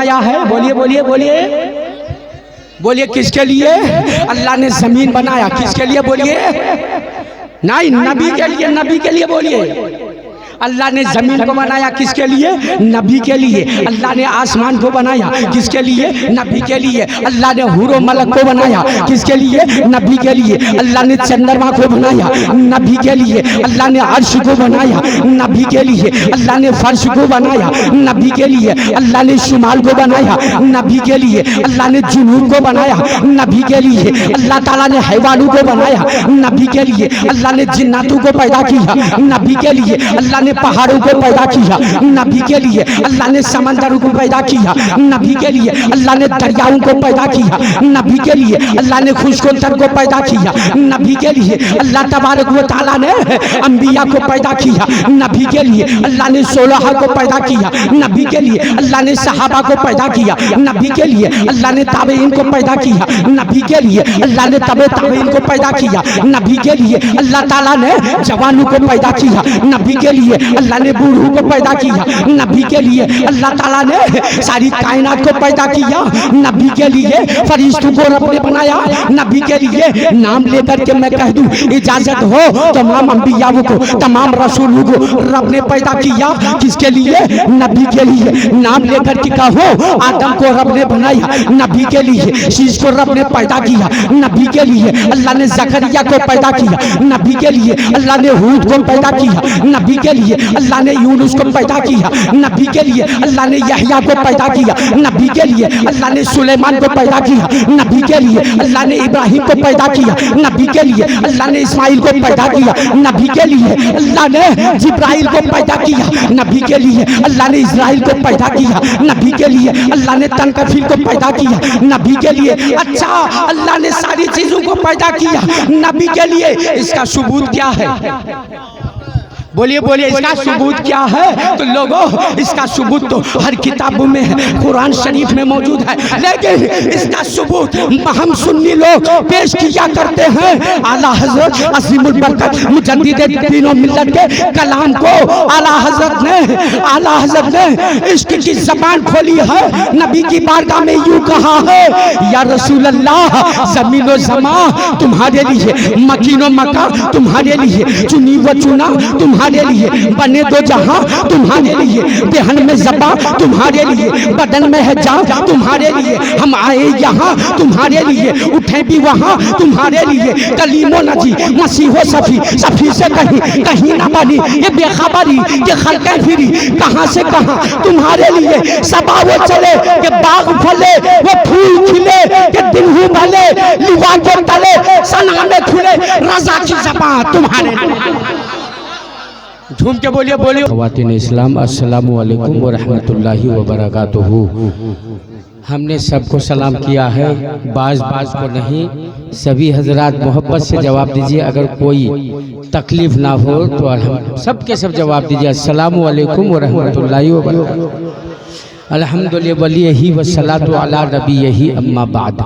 बनाया है? बोलिए बोलिए बोलिए बोलिए, किसके लिए अल्लाह ने जमीन बनाया? किसके लिए बोलिए? नहीं, नबी के लिए, नबी के लिए बोलिए। अल्लाह ने जमीन को बनाया किसके लिए? नबी के लिए। अल्लाह ने आसमान को बनाया किसके लिए? नबी के लिए। अल्लाह ने हुरो मलक को बनाया किसके लिए? नबी के लिए। अल्लाह ने चंद्रमा को बनाया नबी के लिए। अल्लाह ने अर्श को बनाया नबी के लिए। अल्लाह ने फर्श को बनाया नबी के लिए। अल्लाह ने शुमाल को बनाया नबी के लिए। अल्लाह ने जुनून को बनाया नबी के लिए। अल्लाह ताला ने हैवानों को बनाया नबी के लिए। अल्लाह ने जिन्नातों को पैदा किया नबी के लिए। अल्लाह ने पहाड़ों को पैदा किया नबी के लिए। अल्लाह ने समंदरों को पैदा किया नबी के लिए। अल्लाह ने दरियाओं को पैदा किया नबी के लिए। अल्लाह ने खुशकोतर को पैदा किया नबी के लिए। अल्लाह तबारक व तआला ने अंबिया को पैदा किया नबी के लिए। अल्लाह ने सोलह को पैदा किया नबी के लिए। अल्लाह ने सहाबा को पैदा किया नबी के लिए। अल्लाह ने ताबईन को पैदा किया नबी के लिए। अल्लाह ने तबे ताबईन को पैदा किया नबी के लिए। अल्लाह ताला ने जवानों को पैदा किया नबी के लिए। अल्लाह ने बूढ़ों को पैदा किया नबी के लिए। अल्लाह ताला ने सारी कायनात को पैदा किया नबी के लिए। फरिश्तों को रब ने बनाया नबी के लिए। नाम लेकर के मैं कह दूं, इजाजत हो, तमाम अंबियाओं को, तमाम रसूलों को रब ने पैदा किया किसके लिए? नबी के लिए। नाम लेकर के कहो, आदम को रब ने बनाया नबी के लिए। शीश को रब ने पैदा किया नबी के लिए। अल्लाह ने जकरिया को पैदा किया नबी के लिए। अल्लाह ने हूद को पैदा किया नबी के लिए। अल्लाह ने यूनुस को पैदा किया नबी के लिए। अल्लाह ने यहया को पैदा किया नबी के लिए। अल्लाह ने सुलेमान को पैदा किया नबी के लिए। अल्लाह ने इब्राहिम को पैदा किया नबी के लिए। अल्लाह ने इस्माइल को पैदा किया नबी के लिए। अल्लाह ने जिब्राइल को पैदा किया नबी के लिए। अल्लाह ने इस्राइल को पैदा किया नबी के लिए। अल्लाह ने तनकफील को पैदा किया नबी के लिए। अच्छा, अल्लाह ने सारी चीजों को पैदा किया नबी के लिए। इसका सबूत क्या है? बोलिए बोलिए, इसका सबूत क्या है? तो लोगों, इसका सबूत तो हर किताबों में है, कुरान शरीफ में मौजूद है। लेकिन इसका सबूत हम सुन्नी लोग पेश किया करते हैं। आला हजरत अज़ीमुल बरकत मुजद्दिद दीन और मिल्लत के कलाम को आला हजरत ने इश्क की ज़बान खोली है। नबी की बारगाह में यूं कहा है, या रसूल अल्लाह, ज़मीन व ज़मा तुम्हारे लिए, मकीन व मका तुम्हारे लिए, चुनी व चुना तुम्हारे लिए, बने दो जहां तुम्हारे लिए, देहन में ज़बा तुम्हारे लिए, बदन में है जान तुम्हारे लिए। हम आए यहाँ तुम्हारे लिए, उठे भी वहाँ तुम्हारे लिए। कलीमो नजी मसीहो सफी, सफी से कहीं ना बनी ये बेखबरी के खलके फिरी, कहाँ से कहाँ तुम्हारे लिए। सबा वो चले के बाग फले, वो फूल खिले के दिन ही भले, लिवा के तले सना में खुले, रज़ा की ज़बान तुम्हारे लिए। झूम के बोलिए बोलिए। ख़वातीन इस्लाम, अस्सलामु अलैकुम व रहमतुल्लाहि व बरकातुहू। हमने सबको सलाम किया है, बाज को नहीं। सभी हजरात मोहब्बत से जवाब दीजिए, अगर कोई तकलीफ ना हो तो हम सबके सब जवाब दीजिए। अस्सलामु अलैकुम व रहमतुल्लाहि व बरकातुहू। अल्हम्दुलिल्लाह वलियही वस्सलातु अला नबियही अम्मा बाद।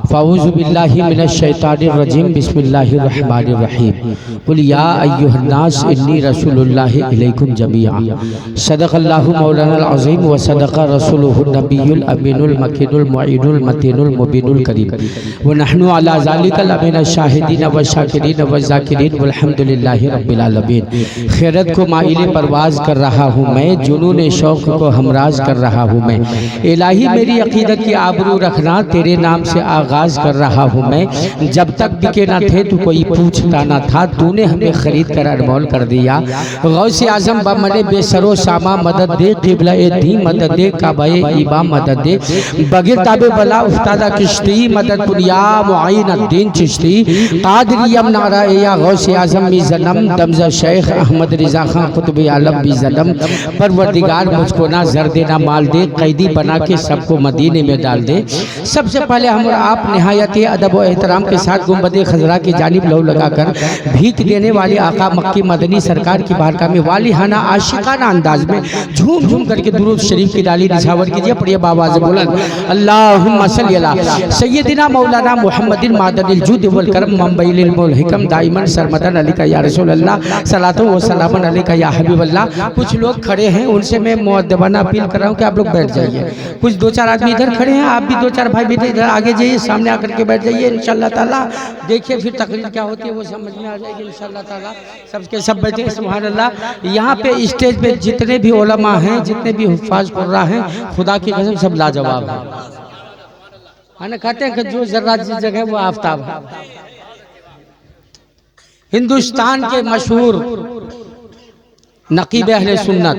फ़अऊज़ु बिल्लाहि मिनश शैतानिर रजीम, बिस्मिल्लाहिर रहमानिर रहीम। कुल या अय्युहन्नास इन्नी रसूलुल्लाहि इलैकुम जमीअन। सदक़ल्लाहु मौलानाल अज़ीम व सदक़ रसूलुहुन नबियुल अमीनुल मकीनुल मुईनुल मतीनुल मुबीनुल करीम। व नहनु अला ज़ालिका लमिनश शाहिदीन व शाकिरीन व ज़ाकिरीन वल्हम्दुलिल्लाहि रब्बिल आलमीन। खैरत को माइले परवाज़ कर रहा हूँ मैं, जुनून शौक़ को हमराज कर रहा हूँ मैं। इलाही मेरी अकीदत की आबरू रखना, तेरे नाम से आगाज कर रहा हूँ मैं। जब तक बिके न थे तो कोई पूछता न था, तूने हमें खरीद कर अनमोल कर दिया। गौसे आजम बमने बेसरो सामा मदद दे, क़िबला ए दी मदद दे, काबाए ईबा मदद दे, बगैर ताबे बला उफ्तादा किश्ती मदद पुरिया मुआइन अद्दीन चिश्ती, कादरियम नारा या गौसे आजम मी जन्म दमजा शेख अहमद रिजा खां कुतुब आलम भी जन्म। परवरदिगार मुझको ना जर देना माल दे, कैदी बना के सबको मदीने में डाल दे। सबसे पहले हम और आप निहायत अदब व एहतराम के साथ गुंबद खजरा की जानिब लौ लगाकर भीख देने वाले आका मक्की मदनी सरकार की बारगाह में वालिहाना आशिकाना अंदाज में झूम झूम करके दुरूद शरीफ की डाली निछावर कीजिए। प्रिय बाबा से बोलन अल्लाहुम्मा सल्ली अला सय्यदिना मौलाना मुहम्मदिन मादनिल जुद वल करम मंबइल मुलहिकम दाइमन सरमदन अलैका या रसूल अल्लाह, सलातो व सलामन अलैका या हबीब अल्लाह। कुछ लोग खड़े हैं, उनसे मैं मुअद्दबाना अपील कर रहा हूँ कि आप लोग आप बैठ जाइए। कुछ दो चार आदमी इधर खड़े हैं, आप भी दो चार भाई बेटे इधर आगे जाइए, सामने आकर के बैठ जाइए। इंशाल्लाह ताला देखिए फिर तकरीर क्या होती है वो समझ में आ जाएगी इंशाल्लाह ताला। सबके सब बैठे सुभान अल्लाह। यहाँ पे स्टेज पे जितने भी उलमा हैं, जितने भी हुफ्फाज कुर्रा हैं, खुदा की कसम सब लाजवाब है ना। कहते हैं कि जो जर्रा जिस जगह वो आफ्ताब है। हिंदुस्तान के मशहूर नकीब अहले सुन्नत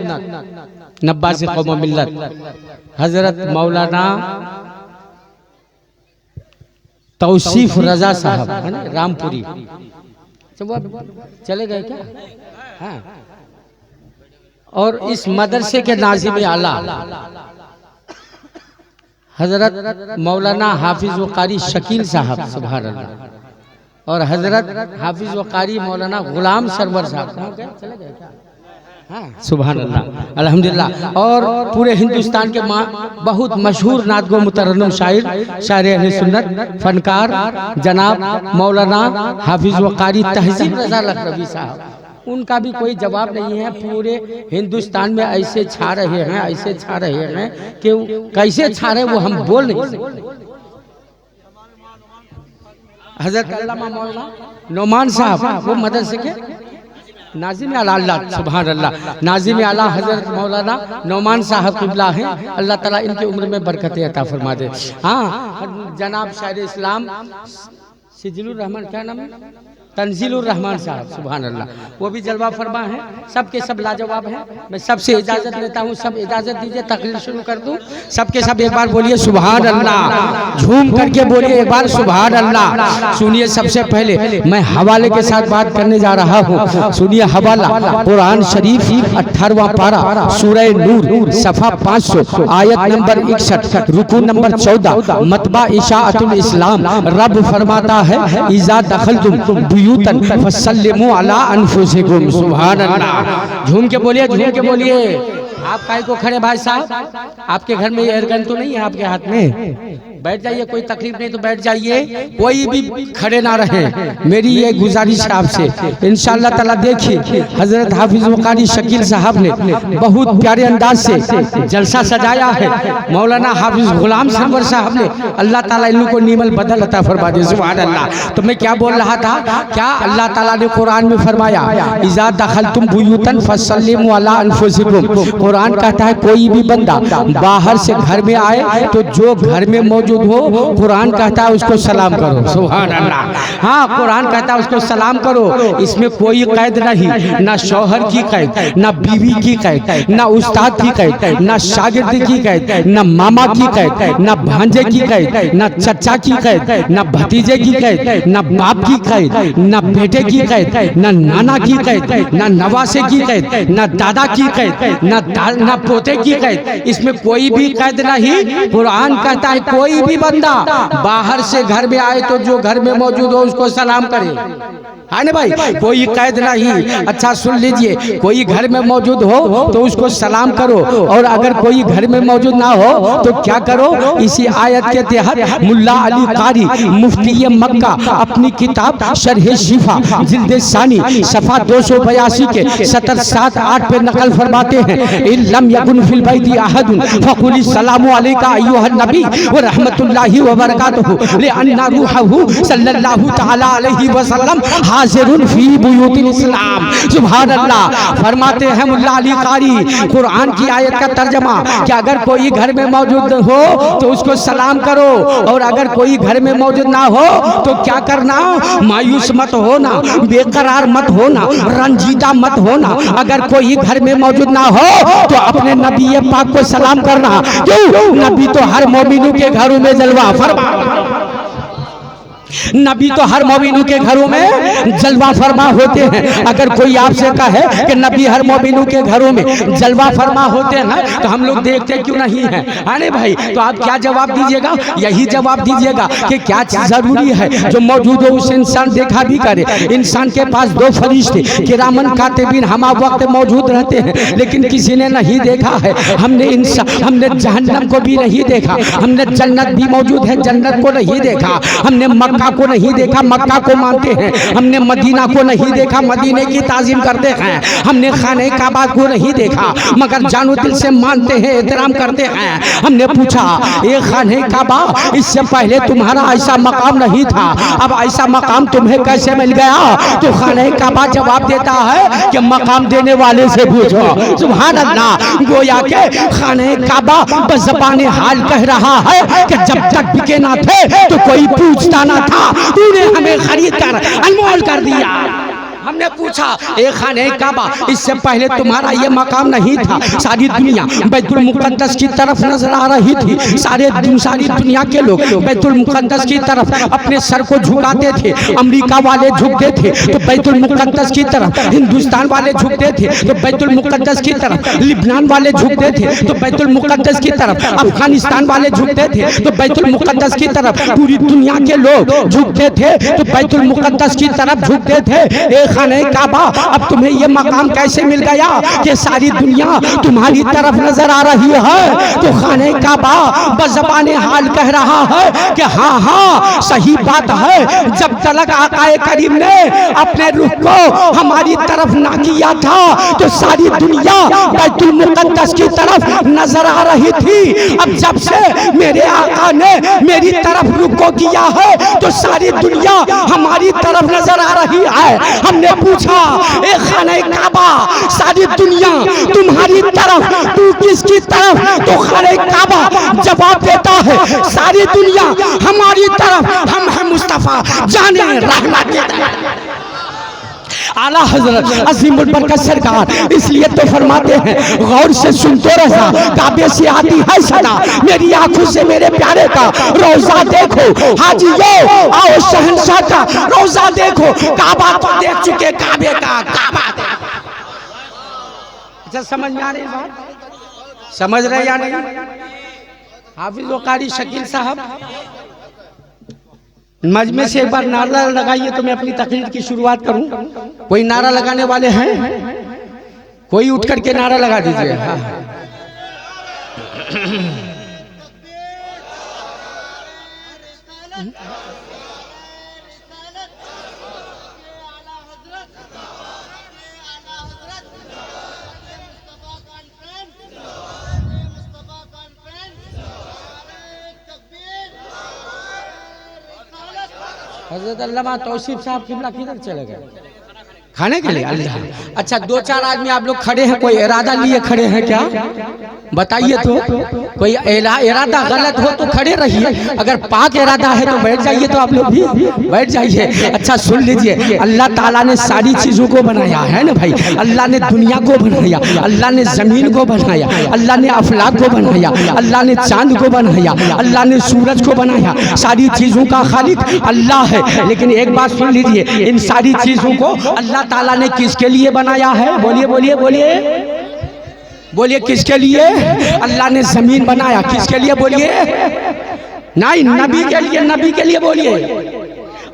नब्बासी कौम मिल्लत हजरत मौलाना तौसीफ रजा साहब है ना, रामपुरी। चले गए क्या? हाँ। और इस मदरसे के नाज़िम आला हजरत मौलाना हाफिज व कारी शकील साहब सुभान अल्लाह, और हजरत हाफिज व कारी मौलाना गुलाम सरवर साहब चले गए क्या? हाँ सुभान अल्लाह अल्हम्दुलिल्लाह। और पूरे हिंदुस्तान के बहुत मशहूर नादगो मुतरन्नम शायर अहले सुन्नत फनकार जनाब मौलाना हाफिज व कारी तहजीब रजा लखनवी साहब, उनका भी कोई जवाब नहीं है। पूरे हिंदुस्तान में ऐसे छा रहे हैं, ऐसे छा रहे हैं कि कैसे छा रहे वो हम बोल नहीं सकते। हजरत अल्लामा मौलाना नौमान साहब वो मदरसे के नाज़िम आला अल्लाह सुभान अल्लाह, नाज़िम आला हजरत मौलाना नौमान साहब क़िबला हैं। अल्लाह ताला इनकी उम्र में बरकतें अता फरमा दे। हाँ जनाब शायर इस्लाम सिजलुर रहमान, क्या नाम है, तंजीलुर रहमान साहब सुभान अल्लाह, वो भी जलवा फरमा है। सबके सब लाजवाब हैं। मैं सबसे इजाज़त लेता हूँ, सब इजाज़त दीजिए तकरीर शुरू कर दूँ। सबके सब एक बार बोलिए सुभान अल्लाह, झूम करके बोलिए एक बार सुभान अल्लाह। सुनिए सबसे पहले मैं हवाले के साथ बात करने जा रहा हूँ। सुनिए हवाला कुरान शरीफ 18वां पारा सूरह नूर सफ़ा 500 आयत नंबर 61 रुकू नंबर 14 मतबा इशाअतुल इस्लाम। रब फरमाता है इज़ा दखलतुम बुयूतन फसल्लिमू अला अनफुसिकुम सुभान अल्लाह। झूम के बोलिए, झूम के बोलिए। आप काहे को खड़े भाई साहब? आपके घर में एयरगन तो नहीं है आपके हाथ में? बैठ जाइए, कोई तकलीफ नहीं तो बैठ जाइए, कोई भी खड़े ना रहे। मेरी ये गुजारिश है आपसे इंशाअल्लाह ताला। देखिए हजरत हाफिज व कारी शकील साहब ने बहुत प्यारे अंदाज से जलसा सजाया है। मौलाना हाफिज गुलाम सरवर साहब ने, अल्लाह ताला इन लोगों को नीमल बदल अता फरमा दे सुभान अल्लाह। तो मैं क्या बोल रहा था, क्या अल्लाह ताला ने कुरान में फरमाया इज़ा दखलतुम बुयूतन फसल्लिमू अला अनफुसिकुम। कुरान कहता है कोई भी बंदा बाहर से घर में आए तो जो घर में मौजूद हो, कुरान कहता है उसको सलाम करो सुभान अल्लाह। हाँ कुरान कहता है उसको सलाम करो। इसमें कोई कैद नहीं, ना शौहर की कैद, ना बीवी की कैद, ना उस्ताद की कैद, ना शागिर्द की कैद, ना मामा की कैद, ना भांजे की कैद, ना चचा की कैद, ना भतीजे की कैद, ना बाप की कैद, ना बेटे की कैद, ना नाना की कैद, ना नवासे की कैद, ना दादा की कैद, ना पोते की कैद। इसमें कोई भी कैद नहीं। कुरान कहता है कोई भी बंदा बाहर से घर में आए तो जो घर में मौजूद हो उसको सलाम करे, है ना भाई, कोई कैद नहीं। अच्छा सुन लीजिए, कोई घर में मौजूद हो तो उसको सलाम करो, और अगर कोई घर में मौजूद ना हो तो क्या करो। इसी आयत के तहत मुल्ला अली कारी मुफ्ती मक्का अपनी किताब शरह शिफा जिल्द सानी सफ़ा 282 के 7-7-8 पे नकल फरमाते हैं इल्लम यकुन फिल बैति अहदुन फकुल सलामु अलैका अय्युहन नबी व रहमतुल्लाहि व बरकातुहु लिअन्ना रूहहु सल्लल्लाहु तआला अलैहि वसल्लम हाज़िरुन फी बुयूतिल इस्लाम सुभान अल्लाह। फरमाते हैं मुल्ला अली कारी कुरान की आयत का तर्जमा कि अगर कोई घर में मौजूद हो तो उसको सलाम करो, और अगर कोई घर में मौजूद ना हो तो क्या करना, मायूस मत होना, बेकरार मत होना, रंजीदा मत होना। अगर कोई घर में मौजूद ना हो तो अपने नबी पाक को सलाम करना। क्यों? नबी तो हर मोमिनों के घरों में जलवा फरमा, नबी तो हर मोमिनों के घरों में जलवा फरमा होते हैं। अगर कोई आपसे कहे कि नबी हर मोमिनों के घरों में जलवा फरमा होते हैं ना, तो हम लोग देखते क्यों नहीं है, अरे भाई, तो आप क्या जवाब दीजिएगा? यही जवाब दीजिएगा कि क्या चीज जरूरी है जो मौजूद हो उसे इंसान देखा भी करे। इंसान के पास 2 फरिश्ते किरामन कातिबिन हमा वक्त मौजूद रहते हैं, लेकिन किसी ने नहीं देखा है। हमने जहन्नम को भी नहीं देखा, हमने जन्नत भी मौजूद है, जन्नत को नहीं देखा, हमने मक्का को नहीं देखा, मक्का को मानते हैं। हमने मदीना को नहीं देखा, मदीने की ताजीम करते हैं। हमने खाने काबा को नहीं देखा, मगर जानो दिल से मानते हैं, एहतराम करते हैं। हमने पूछा ये खाने काबा, इससे पहले तुम्हारा ऐसा मकाम नहीं था, अब ऐसा मकाम तुम्हें कैसे मिल गया? तो खाने काबा जवाब देता है कि मकाम देने वाले से पूछो। सुभान अल्लाह। गोया के खाने काबा बज़बाने हाल कह रहा है कि जब तक बिके ना थे तो कोई पूछता ना था, तूने हमें खरीद कर अनमोल कर दिया। हमने पूछा ए खाने काबा, इससे पहले तुम्हारा ये मकाम नहीं था। सारी दुनिया बैतुल मुक़द्दस की तरफ नजर आ रही थी। सारी दुनिया के लोग बैतुल मुक़द्दस की तरफ अपने सर को झुकाते थे। अमेरिका वाले झुकते थे तो बैतुल मुक़द्दस की तरफ, हिंदुस्तान वाले झुकते थे तो बैतुल मुक़द्दस की तरफ, लिबनान वाले झुकते थे तो बैतुल मुक़द्दस की तरफ, अफगानिस्तान वाले झुकते थे तो बैतुल मुक़द्दस की तरफ, पूरी दुनिया के लोग झुकते थे तो बैतुल मुक़द्दस की तरफ झुकते थे। खाने काबा, अब तुम्हें ये मकाम कैसे मिल गया कि सारी दुनिया तुम्हारी तरफ नजर आ रही है? तो खाने काबा बज़बाने हाल कह रहा है कि हाँ हाँ सही बात है। जब तलक आकाए करीम ने अपने रुख को हमारी तरफ ना किया था तो सारी दुनिया बैतुल मुक़द्दस की तरफ नजर आ रही थी। अब जब से मेरे आका ने मेरी तरफ रुख को किया है तो सारी दुनिया हमारी तरफ नजर आ रही है। हमने पूछा ए खाने काबा, सारी दुनिया तुम्हारी तरफ, तू किसकी तरफ? तो खाने काबा जवाब देता है सारी दुनिया हमारी तरफ, हम हैं मुस्तफा जाने रहमत के तरफ। आला हजरत अज़ीमुल बरकत सरकार इसलिए तो फरमाते हैं गौर से सुनते रहा, काबे से आती है सदा, मेरी आंखों से मेरे प्यारे का रोजा देखो। हाजियो आओ शहंशाह का रोजा देखो। काबा तो देख चुके, काबे का काबा देखो। अच्छा समझ में आ रही बात? समझ रहे या नहीं? हाफिज वकारी शकील साहब मजमे से एक बार नारा लगाइए तो मैं अपनी तकरीर की शुरुआत करूं। कोई नारा लगाने वाले हैं? कोई उठ करके नारा लगा दीजिए। हाँ। हज़रत अल्लामा तौसीफ साहब किबला किधर चले गए? खाने के लिए? अल्लाह। अच्छा दो चार आदमी आप लोग खड़े हैं, कोई इरादा लिए खड़े हैं क्या? बताइए तो। कोई इरादा गलत हो तो खड़े रहिए, अगर पाक इरादा है तो बैठ जाइए। तो आप लोग भी बैठ जाइए। अच्छा सुन लीजिए, अल्लाह ताला ने सारी चीज़ों को बनाया है ना भाई। अल्लाह ने दुनिया को बनाया, अल्लाह ने ज़मीन को बनाया, अल्लाह ने अफलाक को बनाया, अल्लाह ने चांद को बनाया, अल्लाह ने सूरज को बनाया। सारी चीज़ों का खालिक अल्लाह है। लेकिन एक बात सुन लीजिए, इन सारी चीज़ों को अल्लाह ताला ने किसके लिए बनाया है? बोलिए बोलिए बोलिए बोलिए, किसके लिए? अल्लाह ने जमीन बनाया, किसके लिए? बोलिए। नहीं, नबी के लिए, नबी के लिए बोलिए।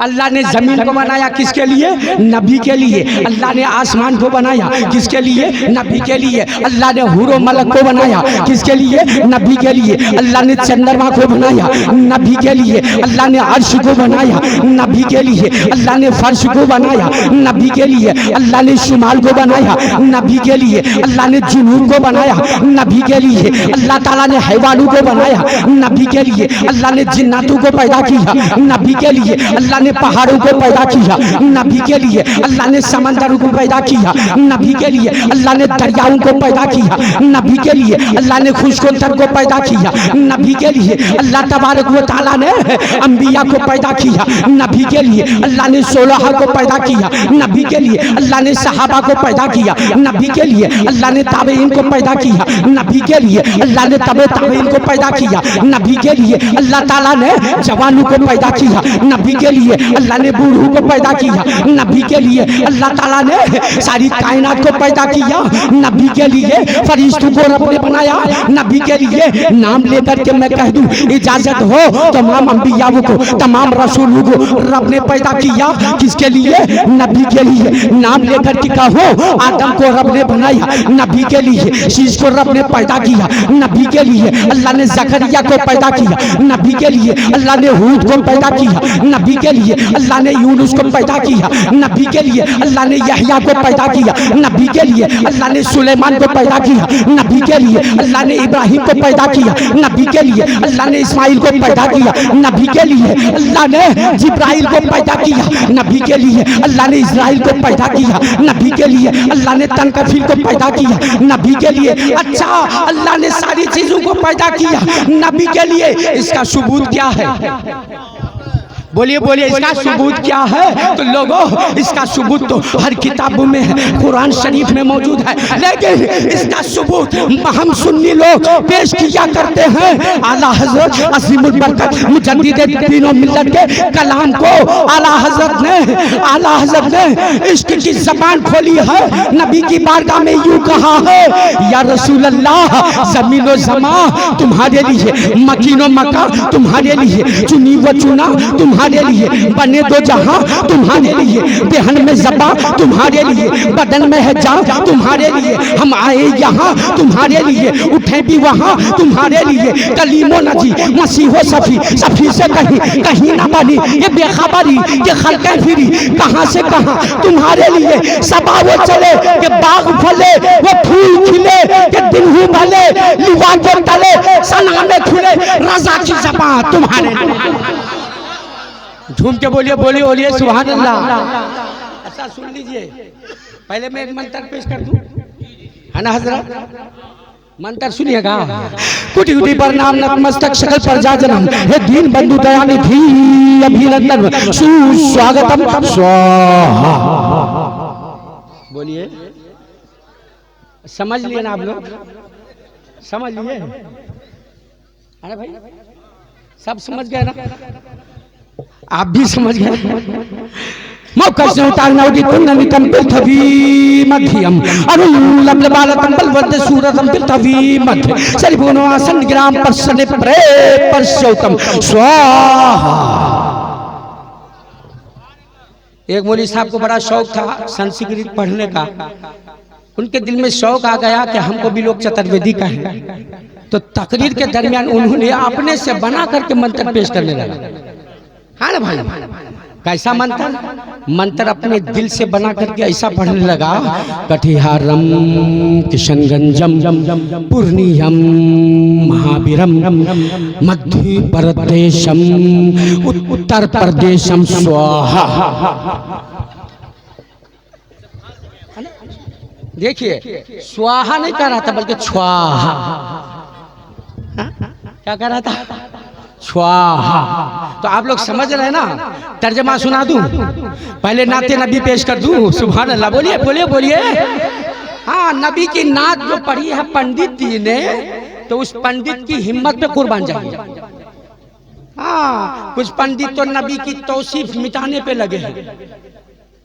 अल्लाह ने जमीन को बनाया, किसके लिए? नबी के लिए। अल्लाह ने आसमान को बनाया, किसके लिए? नबी के लिए। अल्लाह ने हुरो मलक को बनाया, किसके लिए? नबी के लिए। अल्लाह ने चंद्रमा को बनाया, नबी के लिए। अल्लाह ने अर्श को बनाया, नबी के लिए। अल्लाह ने फर्श को बनाया, नबी के लिए। अल्लाह ने शुमाल को बनाया, नबी के लिए। अल्लाह ने जुनून को बनाया, नबी के लिए। अल्लाह ताला ने हैवानों को बनाया, नबी के लिए। अल्लाह ने जिन्नातों को पैदा किया, नबी के लिए। अल्लाह ने पहाड़ों को पैदा किया, नबी के लिए। अल्लाह ने समंदरों को पैदा किया, नबी के लिए। अल्लाह ने दरियाओं को पैदा किया, नबी के लिए। अल्लाह ने खुशकोतर को पैदा किया, नबी के लिए। अल्लाह तबारक व तआला ने अंबिया को पैदा किया, नबी के लिए। अल्लाह ने सोलह को पैदा किया, नबी के लिए। अल्लाह ने सहाबा को पैदा किया, नबी के लिए। अल्लाह ने ताबईन को पैदा किया, नबी के लिए। अल्लाह ने तबे ताबईन को पैदा किया, नबी के लिए। अल्लाह ताला ने जवानों को पैदा किया, नबी के लिए। लिए अल्लाह ने बूढ़ों को पैदा किया, नबी के लिए अल्लाह ताला ने सारी कायनात को पैदा किया, नबी के लिए फरिश्तों को रब ने बनाया, नबी के लिए नाम लेकर के मैं कह दूं इजाजत हो, तमाम अंबियाओं को तमाम रसूलों को रब ने पैदा किया, किसके लिए? नबी के लिए। नाम लेकर के कहो, आदम को रब ने बनाया, नबी के लिए। शीश को रब ने पैदा किया, नबी के लिए। अल्लाह ने जकरिया को पैदा किया, नबी के लिए। अल्लाह ने हूद को पैदा किया, नबी के लिए। अल्लाह ने यूनुस को पैदा किया, नबी के लिए। अल्लाह ने यहया को पैदा किया, नबी के लिए। अल्लाह ने सुलेमान को पैदा किया, नबी के लिए। अल्लाह ने इब्राहिम को पैदा किया, नबी के लिए। अल्लाह ने इस्माइल को पैदा किया, नबी के लिए। अल्लाह ने जिब्राइल को पैदा किया, नबी के लिए। अल्लाह ने इस्राइल को पैदा किया, नबी के लिए। अल्लाह ने तनकफील को पैदा किया, नबी के लिए। अच्छा, अल्लाह ने सारी चीजों को पैदा किया नबी के लिए। इसका सबूत क्या है? बोलिए बोलिए, इसका सबूत क्या है? तो लोगों, इसका सबूत तो हर किताबों में है, कुरान शरीफ में मौजूद है, लेकिन इसका सबूत हम सुन्नी लोग पेश किया करते हैं। आला हजरत अजीमुल बरकत मुजद्दिद दीन और मिल्लत के कलाम को आला हजरत ने इश्क की ज़बान खोली है, नबी की बारगाह में यूं कहा है, या रसूल अल्लाह, ज़मीन व ज़मा तुम्हारे लिए, मकीन व मका तुम्हारे लिए, चुनी व चुना तुम्हारे लिए, बने दो जहां तुम्हारे लिए, देहन में ज़बा तुम्हारे लिए, बदन में है जान तुम्हारे लिए। हम आए यहाँ तुम्हारे लिए, उठे भी वहाँ तुम्हारे लिए। कलीमो नजी मसीहो सफी, सफी से कहीं ना बनी ये बेखबरी के खलके फिरी, कहाँ से कहाँ तुम्हारे लिए। सबा वो चले के बाग फले, वो फूल खिले के दिन ही भले, लिवा के तले सना में खुले, रजा की ज़बां तुम्हारे लिए। झूम के बोलिए बोलिए बोलिए सुभान अल्लाह। अच्छा सुन लीजिए, पहले मैं एक मंत्र पेश कर दूं, है ना हजरत? मंत्र सुनिएगा। कुटी कुटी पर नाम नतमस्तक शकल पर जा जन्म, हे दीन बंधु दयानिधि अभिनंदन सुस्वागतम स्वाहा। बोलिए, समझ लिए ना आप लोग? समझ लिए? अरे भाई सब समझ गए ना? आप भी समझ गए? मौका से उतारना उदी कुन्ननितम पृथ्वी मध्यम अरुलम लबालतम बलवद सूरतम पृथ्वी मध्य सरिभुनो आसन ग्राम परसने प्रे परसोतम स्वाहा। एक मौलवी साहब को बड़ा शौक था संस्कृत पढ़ने का, उनके दिल में शौक आ गया कि हमको भी लोग चतुर्वेदी कहें, तो तकरीर के दरमियान उन्होंने अपने से बना करके मंत्र पेश करने लगा। हाँ ना भाई, कैसा मंत्र? मंत्र अपने दिल से बना करके ऐसा पढ़ने लगा, कटिहारम किशनगंजम पूर्णियम महावीरम मध्य प्रदेशम उत्तर प्रदेशम स्वाहा। देखिए, स्वाहा नहीं कह रहा था बल्कि छ्वाहा। क्या कह रहा था? स्वाहा। तो आप लोग समझ रहे हैं ना? तर्जमा सुना दूं? पहले नाते नबी पेश कर दूं? सुभान अल्लाह। बोलिए बोलिए बोलिए। हाँ, नबी की नात जो पढ़ी है पंडित जी ने, तो उस पंडित की हिम्मत पे कुर्बान जाइए। हाँ, कुछ पंडित तो नबी की तौसीफ मिटाने पे लगे हैं,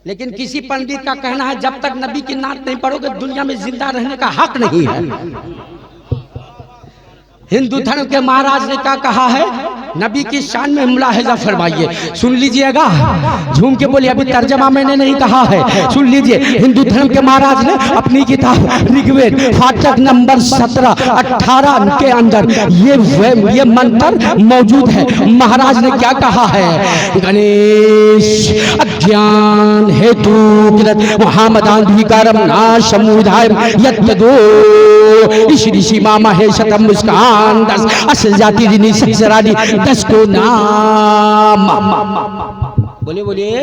लेकिन किसी पंडित का कहना है जब तक नबी की नात नहीं पढ़ोगे दुनिया में जिंदा रहने का हक नहीं है। हिंदू धर्म के महाराज ने क्या कहा है? नबी की शान में मुलाहिजा फरमाइए, सुन लीजिएगा, झूम के बोलिए। अभी तर्जमा मैंने नहीं कहा है, सुन लीजिए। हिंदू धर्म के महाराज ने अपनी किताब ऋग्वेद फाटक नंबर 17-18 के अंदर ये मंत्र मौजूद है। महाराज ने क्या कहा है? गणेश अज्ञान हेतु मोहम्मदाधिकारम नाश समुदाय यत्तदो ऋषि मामा है शतम मुस्कान 10 असल जाति रिनी सरानी 10 को नाम। बोलिए बोलिए।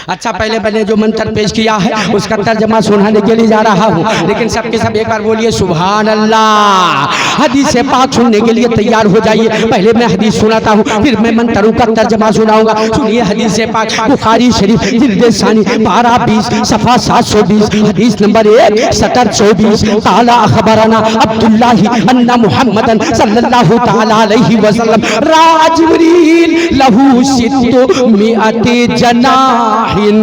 अच्छा, पहले मैंने जो मंत्र पेश किया है उसका तर्जमा सुनाने के लिए जा रहा हूँ, लेकिन सबके सब एक बार बोलिए सुभान अल्लाह। हदीस पाक सुनने के लिए तैयार हो जाइए। पहले मैं हदीस सुनाता हूँ, फिर मैं मंत्रों का तर्जमा सुनाऊंगा। सुनिए हदीस पाक, बुखारी शरीफ जिल्द सानी 12-20 सफ़ा 720, हदीस नंबर 1-17-24। ताला अखबरना अब्दुल्लाह अन्ना मुहम्मदन सल्लल्लाहु ताला अलैहि वसल्लम राजिब्रील लहू सित्तु मिअति जनाहिन।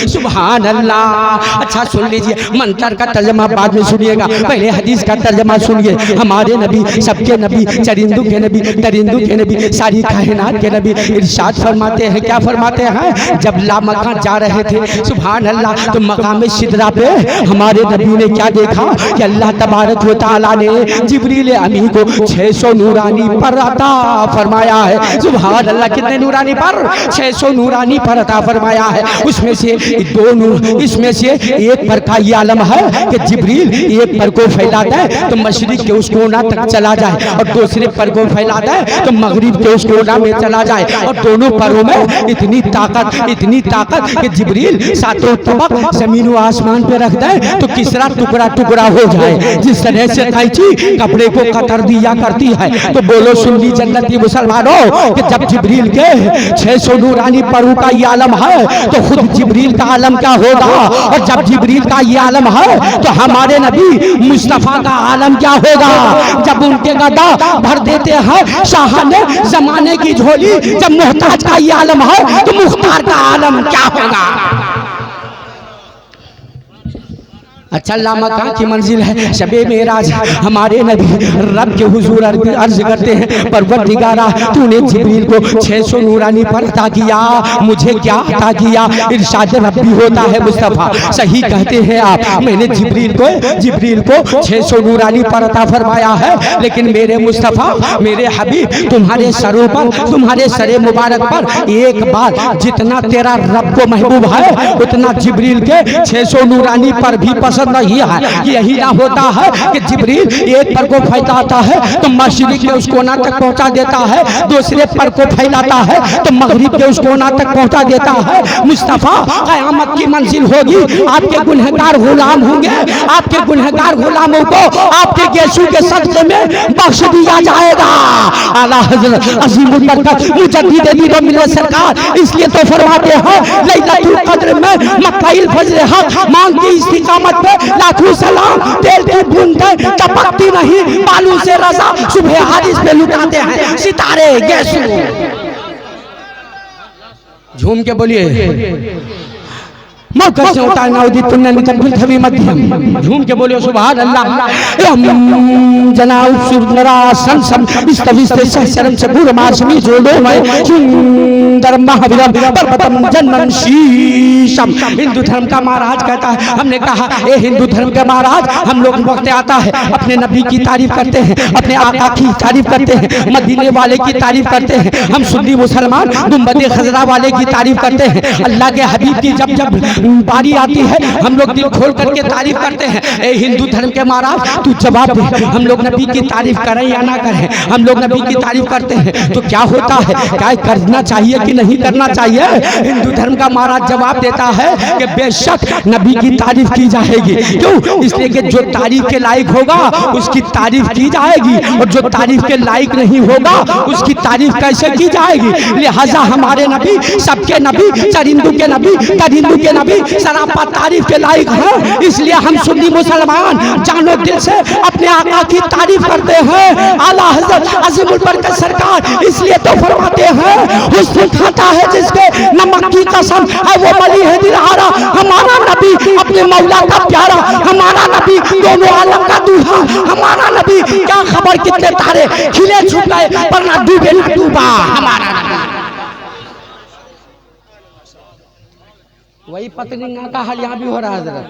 सुभान अल्लाह। अच्छा सुन लीजिए, मंत्र का तर्जमा बाद में सुनिएगा, पहले हदीस का तर्जमा सुनिए। हमारे नबी, सबके नबी, चरिंदों के नबी, दरिंदों के नबी, सारी कायनात के नबी इरशाद फरमाते हैं, क्या फरमाते हैं? जब लामका जा रहे थे, सुभान अल्लाह, तो मकाम सिदरा पे हमारे नबी ने क्या देखा कि अल्लाह तबारक व तआला ने जिब्रील अमीन को 600 नूरानी पर अता फरमाया है। सुभान अल्लाह। कितने नूरानी पर? 600 नूरानी पर अता फरमाया है। उसमें से दो नूर, इसमें से एक पर का ये आलम है कि जिब्रील एक पर को फैलाता है तो मशरिक के उस कोना तक चला जाए, और दूसरे पर को फैलाता है तो मगरिब के उस कोना में चला जाए, और दोनों परों में इतनी ताकत कि जिब्रील सातों तबक जमीन व आसमान पे रख दे तो किसरा टुकड़ा टुकड़ा हो जाए। जिस तरह से कैंची कपड़े को कतर दिया करती है, तो बोलो सुन्नी जन्नती मुसलमानों कि जब जिब्रील के 600 नूरानी परों का ये आलम है तो खुद जिब्रील का आलम क्या होगा, और जब जिब्रील का ये आलम है तो हमारे नबी मुस्तफा का आलम क्या होगा। जब उनके गदा भर देते हैं शाहाने जमाने की झोली, जब मोहताज का ये आलम है तो मुख्तार का आलम क्या होगा। अच्छा, लामका की मंजिल है शबे मेराज, हमारे नबी रब के हुजूर अर्ज करते हैं, परवरदिगारा तूने जिब्रील को 600 नूरानी पर अता किया, मुझे क्या अता किया। इरशाद रब्बी होता है मुस्तफ़ा, सही कहते हैं आप। मैंने जिब्रील को 600 नूरानी पर अता फरमाया है, लेकिन मेरे मुस्तफ़ा, मेरे हबीब, तुम्हारे सरों पर, तुम्हारे सरे मुबारक पर एक बार जितना तेरा रब को महबूब है उतना जिब्रील के 600 नूरानी पर भी पसंद नहीं है। यही ना होता है कि जिब्रील एक पर को फैलाता है तो मशरिक के उस कोना तक पहुंचा देता है, दूसरे पर को फैलाता है तो मगरिब के उस कोना तक पहुंचा देता है। मुस्तफा क़यामत की मंजिल होगी, आपके गुनहगार गुलाम होंगे, आपके गुनहगार गुलामों को आपके गेशू के सदक़े में बख्श दिया जाएगा। आला हज़रत अज़ीमुल बरकत मुजद्दिद दीन मिल्लत सरकार इसलिए तो फरमाते हैं लैलतुल क़द्र में मक्काइल फज्र हक मांगती इस्तिकामत पे लाखों सलाम, तेल की बूंदें टपकती नहीं बालू से रज़ा, सुबह हारिस पे लुटाते हैं सितारे गेशू। झूम के बोलिए मौका से होता है नाउदी तुन्ने निकल थवी मध्यम। झूम के बोलिए सुभान अल्लाह। जनाब सुरनरा संसम इस्तविस्ते सहशरम से बुर माशमी जोड़ो में सुंदर महावीरम पर्वतम जन्मन शीशम। हिंदू धर्म का महाराज कहता है, हमने कहा ए हिंदू धर्म के महाराज, हम लोग वक्त आता है अपने नबी की तारीफ करते हैं, अपने आका की तारीफ करते हैं, मदीने वाले की तारीफ करते हैं, हम सुन्नी मुसलमान गुंबद खजरा वाले की तारीफ करते हैं। अल्लाह के हबीब की जब जब बारी आती है हम लोग दिल खोल करके तारीफ करते हैं। ए हिंदू धर्म के महाराज तू जवाब दे, हम लोग नबी की तारीफ करें या ना करें, हम लोग नबी की तारीफ करते हैं तो क्या होता है, क्या करना चाहिए कि नहीं करना चाहिए। हिंदू धर्म का महाराज जवाब देता है कि बेशक नबी की तारीफ की जाएगी। क्यों? इसलिए कि जो तारीफ के लायक होगा उसकी तारीफ की जाएगी, और जो तारीफ के लायक नहीं होगा उसकी तारीफ कैसे की जाएगी। लिहाजा हमारे नबी, सबके नबी, चरिंदों के नबी, दरिंदों के नबी सरापा तारीफ के लायक है। इसलिए हम सुन्नी मुसलमान जानो दिल से अपने आका की तारीफ करते हैं। आला हज़रत अज़ीमुल बरकत सरकार इसलिए तो फरमाते हैं हुस्न खाता है जिसके नमक की कसम है वो मली है दिलहारा। हमारा नबी अपने मौला का प्यारा, हमारा नबी दोनों आलम का दूल्हा, हमारा नबी क्या खबर कितने तारे खिले छूट गए पर ना डूबे ना डूबा हमारा नबी। वही पतलिंगा का हाल यहाँ भी हो रहा है। हज़रत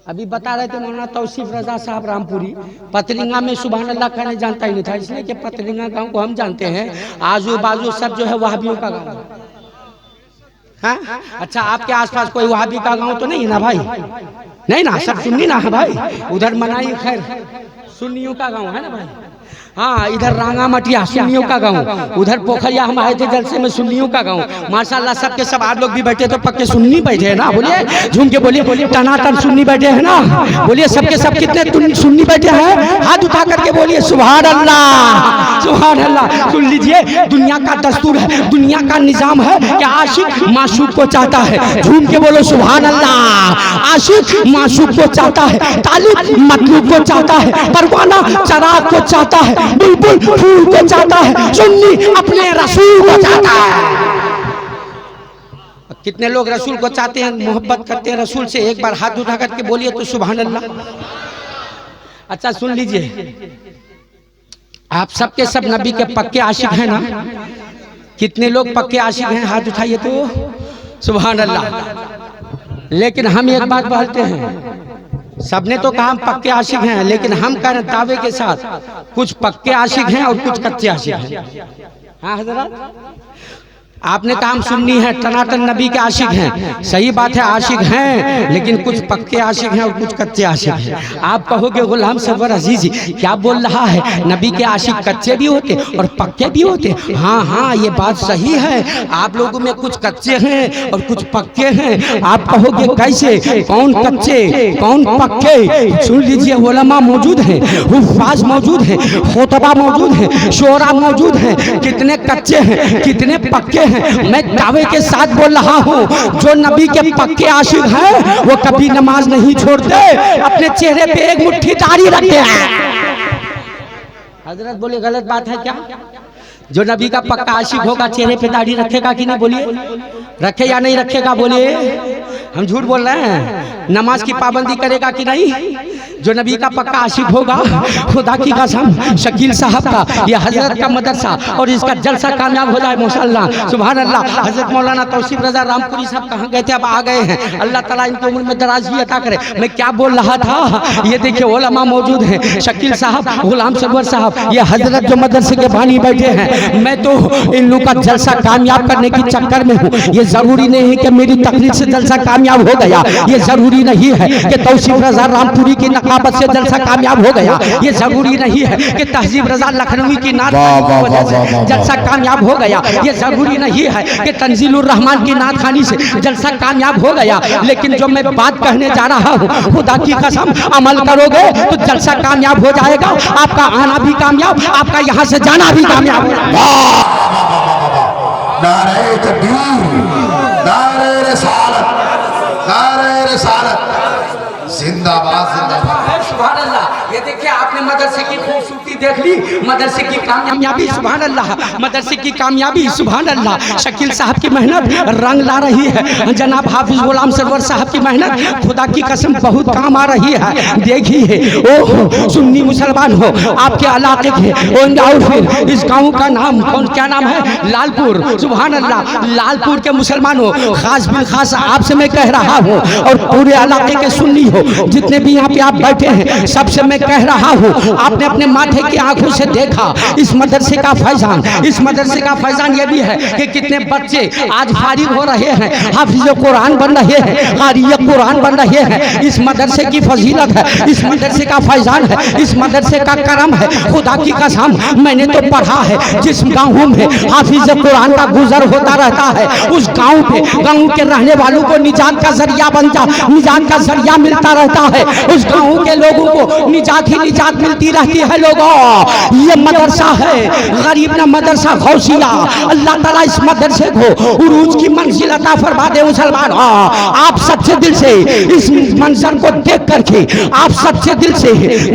अभी बता रहे थे मौलाना तौसीफ रजा साहब रामपुरी, पतलिंगा में सुभान अल्लाह कहने जानता ही नहीं था, इसलिए कि पतलिंगा गांव को हम जानते हैं, आजू बाजू सब जो है वहाबियों का गांव है। हाँ? अच्छा, आपके आसपास कोई वहाबी का गांव तो नहीं है ना भाई? नहीं ना, सब सुन्नी ना है भाई। उधर मनाई खैर सुन्नियों का गांव है ना भाई। हाँ, इधर रांगा मटिया सुन्नियों का गाँव, उधर पोखरिया हम आए थे जलसे में सुन्नियों का गाँव। माशाल्लाह सबके सब आप लोग भी बैठे तो पक्के सुन्नी बैठे हैं ना, बोलिए झूम के बोलिए टनाटन सुन्नी बैठे हैं ना, बोलिए सबके सब कितने सुन्नी बैठे हैं, हाथ उठा करके बोलिए सुभान अल्लाह सुभान अल्लाह। सुन लीजिए, दुनिया का दस्तूर है, दुनिया का निजाम है कि आशिक माशूक को चाहता है, झूम के बोलो सुभान अल्लाह। आशिक माशूक को चाहता है, तालिब मतलूब को चाहता है, परवाना चराग को चाहता है, बुलबुल फूल को चाहता है, सुन्नी अपने रसूल को चाहता है। कितने लोग रसूल को चाहते हैं, मोहब्बत करते हैं रसूल से, एक बार हाथ उठा करके बोलिए तो सुभान अल्लाह। अच्छा सुन लीजिए, आप सबके सब नबी के पक्के आशिक हैं ना? कितने लोग पक्के आशिक हैं, हाथ उठाइए तो सुभान अल्लाह। लेकिन हम एक बात बोलते हैं, सबने तो कहा हम पक्के आशिक हैं, लेकिन हम कह रहे दावे के साथ कुछ पक्के आशिक हैं और कुछ कच्चे आशिक हैं। हाँ हजरत, आपने कहा हम सुन्नी हैं, टनाटन नबी के आशिक हैं, सही बात है आशिक हैं, लेकिन कुछ पक्के आशिक हैं और कुछ कच्चे आशिक हैं। आप कहोगे गुलाम सरवर अजीजी क्या बोल रहा है, नबी के आशिक कच्चे भी होते और पक्के भी होते? हाँ हाँ, ये बात सही है, आप लोगों में कुछ कच्चे हैं और कुछ पक्के हैं। आप कहोगे कैसे, कौन कच्चे कौन पक्के? सुन लीजिए, उलमा मौजूद हैं, हुफ्फाज मौजूद हैं, खुतबा मौजूद हैं, शोरा मौजूद हैं, कितने कच्चे हैं कितने पक्के हैं। मैं दावे के साथ बोल रहा हूँ, जो नबी के पक्के आशिक हैं वो कभी नमाज नहीं छोड़ते, अपने चेहरे पे एक मुट्ठी दाढ़ी रखते हैं। हजरत बोले गलत बात है क्या? जो नबी का पक्का आशिक होगा चेहरे पे दाढ़ी रखेगा कि नहीं? बोलिए रखे या नहीं रखेगा? बोलिए, हम झूठ बोल रहे हैं? नमाज की पाबंदी करेगा कि नहीं? जो नबी का पक्का आशिक होगा, खुदा की कसम शकील साहब का ये हजरत का मदरसा और इसका जलसा कामयाब हो जाए माशाअल्लाह सुभान अल्लाह। हजरत मौलाना तौसीफ रजा रामपुरी साहब कहाँ गए थे, अब आ गए हैं, अल्लाह ताला इनकी उम्र में दराज़ी अता करे। मैं क्या बोल रहा था, ये देखिए उलमा मौजूद हैं, शकील साहब, गुलाम सरवर साहब, ये हजरत जो मदरसे के बानी बैठे हैं। मैं तो इन लोगों का जलसा कामयाब करने के चक्कर में हूँ। ये जरूरी नहीं है कि मेरी तकरीर से जलसा कामयाब हो गया, ये जरूरी नहीं है कि तौसीफ रजा रामपुरी की नकाबत से जलसा कामयाब हो गया, ये जरूरी नहीं है कि तहजीब रजा लखनवी की नात की वजह से जलसा कामयाब हो गया, ये जरूरी नहीं है कि तंजीलुर रहमान की नात खानी से जलसा कामयाब हो गया। लेकिन जो मैं बात कहने जा रहा हूँ, खुदा की कसम अमल करोगे तो जलसा कामयाब हो जाएगा, आपका आना भी कामयाब, आपका यहाँ से जाना भी कामयाब। नारे तकबीर, नारे रिसालत, नारे रिसालत, जिंदाबाद जिंदाबाद। सुभान अल्लाह। ये देखिए, आपने मदरसे की खूबसूरती देख ली, मदरसे की कामयाबी सुभान अल्लाह, मदरसे की कामयाबी सुभान अल्लाह। शकील साहब की मेहनत रंग ला रही है, जनाब हाफिज गुलाम सरवर साहब की मेहनत खुदा की कसम बहुत काम आ रही है। देखिए, ओह सुन्नी मुसलमान हो, आपके इलाके के और फिर इस गाँव का नाम कौन, क्या नाम है? लालपुर। सुभान अल्लाह, लालपुर के मुसलमान हो, खास बिल खास आपसे मैं कह रहा हूँ, और पूरे इलाके के सुन्नी हो, जितने भी यहाँ पे आप बैठे हैं, सबसे मैं कह रहा हूँ, आपने अपने माथे की आंखों से देखा इस मदरसे का फैजान। इस मदरसे का फैजान ये भी है कि कितने बच्चे आज फारिग हो रहे हैं, हाफिज कुरान बन रहे हैं, कारी कुरान बन रहे हैं। इस मदरसे की फजीलत है, इस मदरसे का फैजान है, इस मदरसे का करम है। खुदा की कसम मैंने तो पढ़ा है, जिस गाँव में हाफिज कुरान का गुजर होता रहता है, उस गाँव पे गाँव के रहने वालों को निजात का जरिया बन जा, निजात का जरिया मिलता रहता है, उस गाँव के लोगों को निजात ही निजात मिलती रहती है। लोगों, ये मदरसा है गरीब ना मदरसा गौसिया। अल्लाह ताला इस मदरसे को उरूज की मंजिल अता फरमा दे मुसलमान। आप सच्चे दिल से इस मंजर को देख करके आप सच्चे दिल से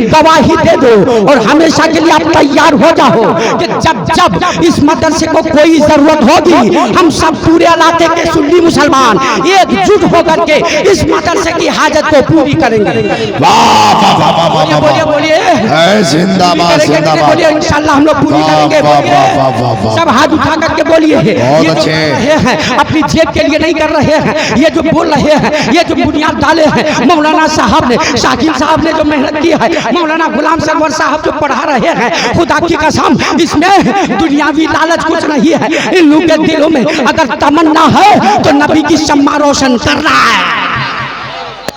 गवाही दे दो और हमेशा के लिए आप तैयार हो जाओ कि जब जब इस मदरसे को कोई जरूरत होगी, हम सब पूरे इलाके के सुन्नी मुसलमान एकजुट होकर के इस मदरसे की हाजत को पूरी करेंगे। बोलिए बोलिए जिंदाबाद जिंदाबाद, बोलिए इंशाल्लाह हम लोग पूरी करेंगे। सब हाथ उठा करके बोलिए। ये जो हैं अपनी जेब के लिए नहीं कर रहे हैं, ये जो बोल रहे हैं, ये जो बुनियाद डाले हैं मौलाना साहब ने, शाकिल साहब ने जो मेहनत की है, मौलाना गुलाम सरवर साहब जो पढ़ा रहे हैं, खुदा की कसम इसमें दुनियावी लालच कुछ नहीं है। इन लोगों के दिलों में अगर तमन्ना है तो नबी की शम्मा रोशन कर रहा है।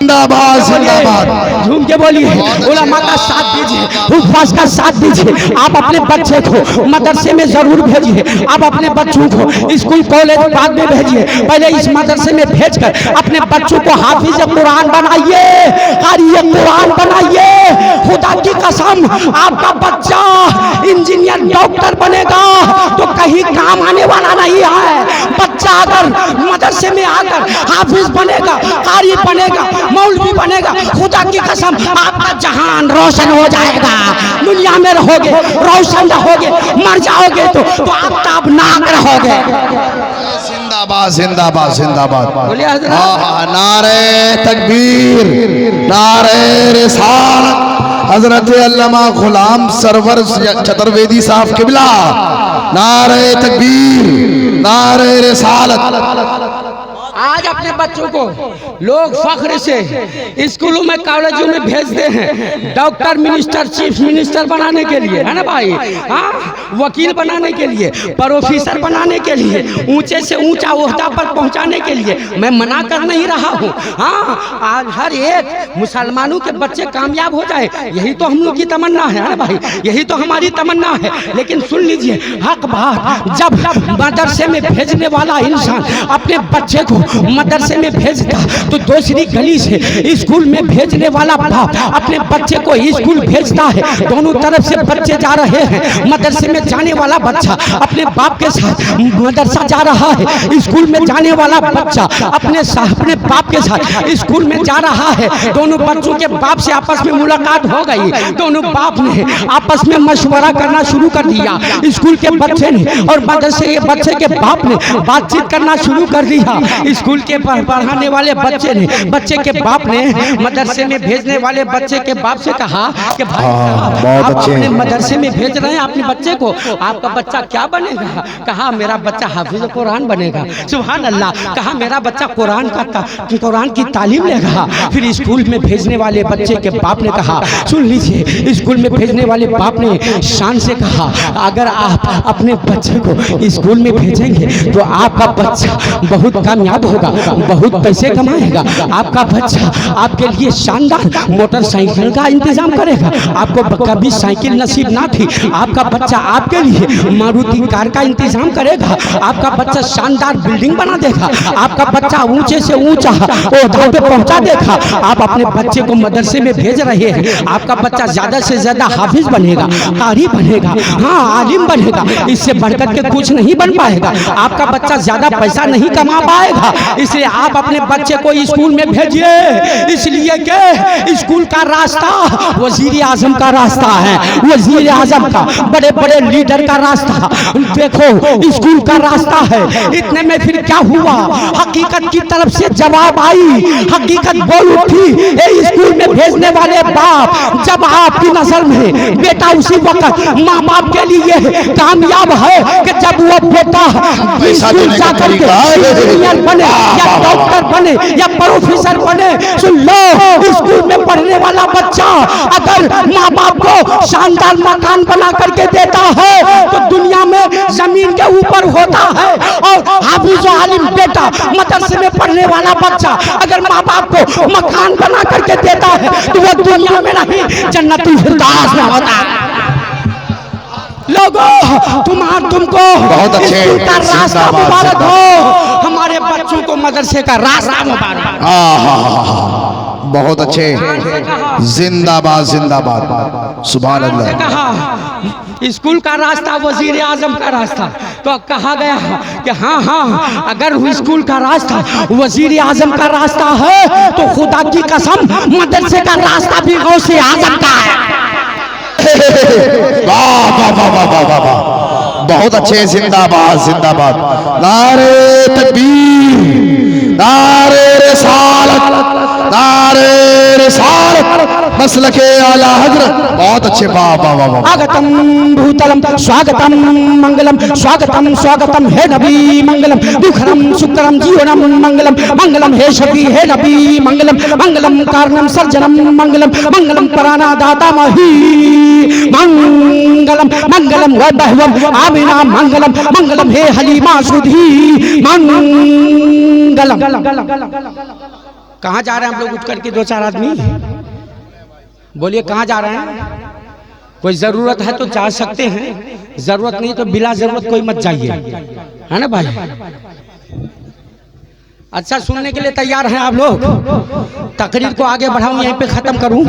जिंदाबाद जिंदाबाद। झूम के बोलिए, उलमा का साथ दीजिए, उपवास का साथ दीजिए। आप अपने बच्चे को मदरसे में जरूर भेजिए। आप अपने बच्चों को स्कूल कॉलेज बाद में भेजिए, पहले इस मदरसे में भेजकर अपने बच्चों को हाफिज कुरान बनाइए, कारी कुरान बनाइए। खुदा की कसम, आपका बच्चा इंजीनियर डॉक्टर बनेगा तो कहीं काम आने वाला नहीं है। बच्चा अगर मदरसे में आकर हाफिज बनेगा, कारी बनेगा, मौलवी बनेगा, खुदा की कसम आपका जहान रोशन हो जाएगा। दुनिया में रहोगे, रोशन रहोगे, मर जाओगे तो आप ताबनाक रहोगे। जिंदाबाद जिंदाबाद जिंदाबाद। बोलिए हज़रत। नारे तकबीर, नारे रिसालत। हजरत अल्लामा गुलाम सरवर चतुर्वेदी साहब किबला, नारे तकबीर, नारे रिसालत। आज अपने बच्चों को लोग फख्र से स्कूलों में कॉलेजों में भेजते हैं डॉक्टर, मिनिस्टर, चीफ मिनिस्टर बनाने के लिए, है ना भाई? हाँ, वकील बनाने के लिए, प्रोफेसर बनाने के लिए, ऊंचे से ऊंचा ओहदा पर पहुंचाने के लिए। मैं मना कर नहीं रहा हूँ। हाँ, आज हर एक मुसलमानों के बच्चे कामयाब हो जाए, यही तो हम लोग की तमन्ना है ना भाई? यही तो हमारी तमन्ना है। लेकिन सुन लीजिए हक बात, जब मदरसे में भेजने वाला इंसान अपने बच्चे को मदरसे में भेजता तो दूसरी गली से स्कूल में भेजने वाला बाप अपने बच्चे को स्कूल भेजता है। दोनों तरफ से बच्चे जा रहे हैं। मदरसे में जाने वाला बच्चा अपने बाप के साथ मदरसा जा रहा है, स्कूल में जाने वाला बच्चा अपने बाप के साथ स्कूल में जा रहा है। दोनों बच्चों के बाप से आपस में मुलाकात हो गई। दोनों बाप ने आपस में मशवरा करना शुरू कर दिया। स्कूल के बच्चे ने और मदरसे के बच्चे के बाप ने बातचीत करना शुरू कर दिया। स्कूल के पढ़ाने वाले बच्चे ने बच्चे के बाप ने मदरसे में भेजने वाले बच्चे के बाप से कहा कि भाई आप अपने मदरसे में भेज रहे हैं अपने बच्चे को, आपका बच्चा क्या बनेगा? कहा मेरा बच्चा हाफिज कुरान बनेगा। सुभान अल्लाह। कहा मेरा बच्चा कुरान की तालीम लेगा। फिर स्कूल में भेजने वाले बच्चे के बाप ने कहा, सुन लीजिए, स्कूल में भेजने वाले बाप ने शान से कहा, अगर आप अपने बच्चे को स्कूल में भेजेंगे तो आपका बच्चा बहुत कामयाब होगा, बहुत पैसे कमाएगा। आपका बच्चा आपके लिए शानदार मोटरसाइकिल का इंतजाम करेगा। आपको कभी साइकिल नसीब ना थी, आपका बच्चा आपके लिए मारुति कार का इंतजाम करेगा। आपका बच्चा शानदार बिल्डिंग बना देगा। आपका बच्चा ऊंचे से ऊंचा ओहदे पे पहुंचा देगा। आप अपने बच्चे को मदरसे में भेज रहे हैं, आपका बच्चा ज्यादा से ज्यादा हाफिज बनेगा, कारी बनेगा, हाँ आलिम बनेगा। इससे बढ़कर के कुछ नहीं बन पाएगा। आपका बच्चा ज्यादा पैसा नहीं कमा पाएगा। इसलिए आप अपने बच्चे को स्कूल में भेजिए, इसलिए कि स्कूल का रास्ता वजीर आजम का रास्ता है, वजीर आजम का, बड़े बड़े लीडर का रास्ता। देखो स्कूल का रास्ता है। इतने में फिर क्या हुआ? हकीकत की तरफ से जवाब आई, हकीकत बोल उठी। स्कूल में भेजने वाले बाप, जब आपकी नजर में बेटा उसी वक्त माँ बाप के लिए कामयाब है कि जब वो बेटा स्कूल जाकर के इंजीनियर बने या डॉक्टर बने या प्रोफेसर बने। सुन लो, स्कूल में पढ़ने वाला बच्चा अगर माँ बाप को शानदार मकान बना करके देता है तो दुनिया में जमीन के ऊपर होता है। और हाफिज आलिम बेटा, मदरसे में पढ़ने वाला बच्चा अगर माँ बाप को मकान बना करके देता है तो वो दुनिया में नहीं जन्नतुल फिरदौस में होता है। लोगों तुमको बहुत अच्छे का रास्ता मुबारक हो, हमारे बच्चों को मदरसे का रास्ता मुबारक। बहुत अच्छे, जिंदाबाद जिंदाबाद, सुभान अल्लाह। कहा स्कूल का रास्ता वजीर आजम का रास्ता, तो कहा गया कि हाँ हाँ, अगर स्कूल का रास्ता वजीर आजम का रास्ता है तो खुदा की कसम मदरसे का रास्ता भी गौसे आजम का है। वाह वाह वाह वाह वाह वाह वाह, बहुत अच्छे, जिंदाबाद जिंदाबाद। नारे तकबीर, नारे रिसालत, नारे रिसालत, मसलके आला हजरत। बहुत अच्छे, वाह वाह वाह वाह। आगतम भूतलम स्वागतम मंगलम, स्वागतम स्वागतम हे नबी मंगलम, दुखरम सुकरम जीवनम मंगलम, मंगलम हे शफी हे नबी मंगलम, मंगलम कारणम सर्जनम मंगलम, मंगलम पराना दाता मही मंगलम, मंगलम वैभवम आमिना मंगलम, मंगलम हे हलीमा सुधी मंगलम। कहाँ जा रहे हैं हम लोग उठ करके 2-4 आदमी? बोलिए कहाँ जा रहे हैं? कोई जरूरत है तो जा सकते हैं, जरूरत नहीं तो बिला जरूरत कोई मत जाइए, है ना भाई? अच्छा, सुनने के लिए तैयार हैं आप लोग? तकरीर को आगे बढ़ाऊं, यहीं पे खत्म करूं?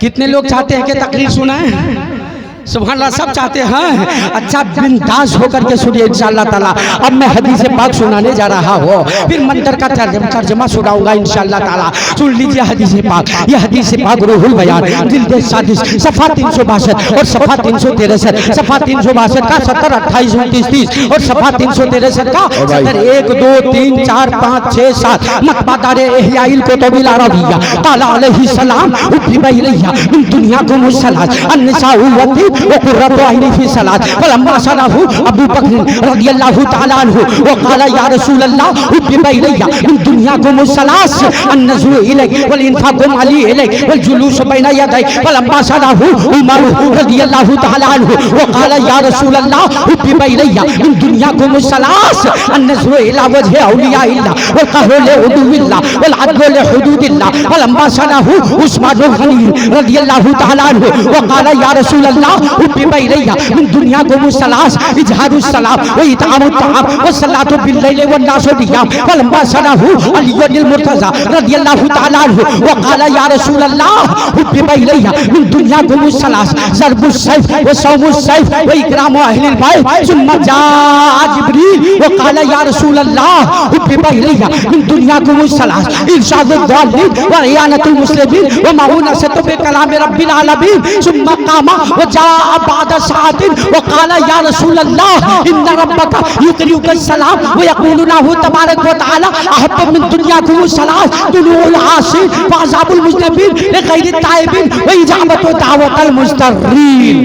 कितने लोग चाहते हैं कि तकरीर सुनाएं? सुभान अल्लाह, सब चाहते हैं। अच्छा, बिंदास होकर के सुनिए इंशाअल्लाह ताला। अब मैं हदीस पाक सुनाने जा रहा हूँ, फिर मंत्र का तर्जमा सुनाऊंगा इंशाअल्लाह ताला। सुन लीजिए हदीस पाक। ये हदीस पाक रूहुल बयान जिल्द 37 सफ़ा 362 और सफ़ा 363, सफ़ा 362 का 70, 28, 29, 30 और सफ़ा 363 का 70, 1, 2, 3, 4, 5, 6, 7 मतबादार इहयाइल कुतुबिल अरबिय्या ताला अलैहि सलाम उब्बिबा इलैया मिन दुनियाकुम सलात अन्निसाउ वती वकुर्रतु ऐनी फी सलात फलम्मा सलाहु अबू बकर रदियल्लाहु ताला अन्हु वक़ाला या रसूल अल्लाह उब्बिबा इलैया मिन दुनियाकुम सलास अन्नज़ु इलैक वल इन्फाकु अली इलैक वल जुलूस बैना यदैक फलम्मा सलाहु उमर रदियल्लाहु ताला अन्हु वक़ाला या रसूल अल्लाह उब्बिबा इलैया मिन दुनियाकुम सलास अन्नज़ु इला वजहि औलिया इल्लाह वल क़हरु लिहुदूदिल्लाह वल अदलु लिहुदूदिल्लाह फलम्मा सलाहु उस्मान गनी रदियल्लाहु ताला अन्हु वक़ाला या रसूल अल्लाह उब्बिबा इलैया मिन दुनियाकुम सलास इजहारुस सलाम व इतआमुत तआम व सलातु बिल लैल व नासु नियाम फलम्मा सलाहु अली बिन मुर्तज़ा रदियल्लाहु ताला अन्हु वक़ाला या रसूल अल्लाह उब्बिबा इलैया मिन दुनियाकुम सलास ज़रबुस सैफ व सौमुस सैफ व इकरामु अहलिल बैत सुम्मा जाअ जिब्रील वक़ाला या रसूल अल्लाह उब्बिबा इलैया मिन दुनियाकुम सलास इरशादुद दालिन व इयानतुल मुस्लिमीन व मऊनसतु बि कलाम रब्बिल आलमीन सुम्मा कामा व जाअ बाद सातिन वक़ाला या रसूल अल्लाह इन्ना रब्बका युक़रिउका सलाम व यक़ूलु लहु तबारक व तआला अहब्बु मिन दुनियाकुम सलास दुलूल आसिर व अज़ाबुल मुज़्तबीन लिग़ैरि ताइबिन व इजाबतु दावतल मुस्तरीन।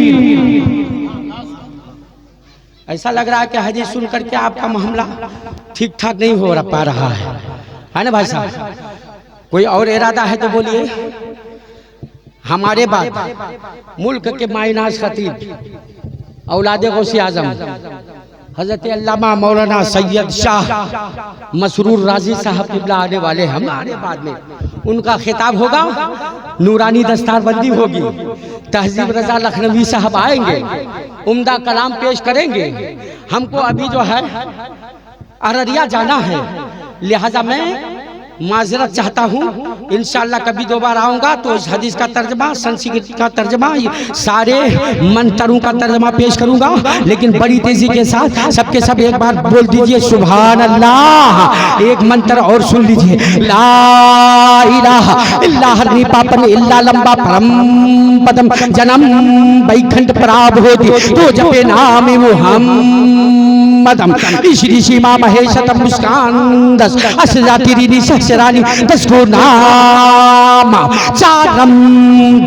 ऐसा लग रहा है कि हदीस सुन करके आपका मामला ठीक ठाक नहीं हो पा रहा है ना भाई साहब? कोई और इरादा है तो बोलिए। हमारे बाद मुल्क के मायनाज खतीब औलादे गौसे आजम हजरत अल्लामा मौलाना सैयद शाह मसरूर राजी साहब किबला आने वाले, हमारे बाद में उनका खिताब होगा, नूरानी दस्तारबंदी होगी, तहजीब रजा लखनवी साहब आएंगे, उम्दा कलाम पेश करेंगे। हमको अभी जो है अररिया जाना है, लिहाजा मैं माजरत चाहता हूँ। इंशाअल्लाह कभी दोबारा आऊँगा तो इस हदीस का तर्जमा, संस्कृत का तर्जमा, सारे मंत्रों का तर्जमा पेश करूँगा, लेकिन बड़ी तेजी के साथ सबके सब एक बार बोल दीजिए सुभान अल्लाह। एक मंत्र और सुन लीजिए, ला इलाहा इल्ला हरि पापन इल्ला लंबा परम पदम जन्म बैकुंठ प्राप्त होती तो जपे नाम मुहम्मदम श्री सीमा महेशतम मुस्कान दस असजातिरी सहस्रानी 10 गो नाम चारम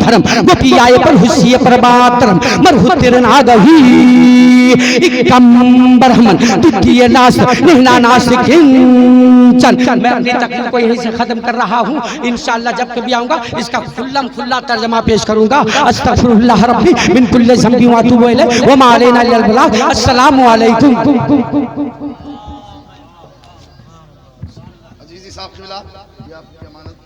धर्म गोपी आय पर हुस्सिय पर बातरम मरहु तिरनागही इकम ब्रह्मन द्वितीय नास निहना नास किंचन। मैं अपनी तकरीर को यहीं से खत्म कर रहा हूँ। इंशाअल्लाह जब कभी आऊँगा इसका खुल्ला तर्जमा पेश करूँगा। अस्तगफिरुल्लाह रब्बी मिन कुल्लि ज़ंबि व अतूबु इलैहि व मा अलैना इल्लल बलाग। अस्सलामु अलैकुम। अजीजी साहब, ये आपकी अमानत।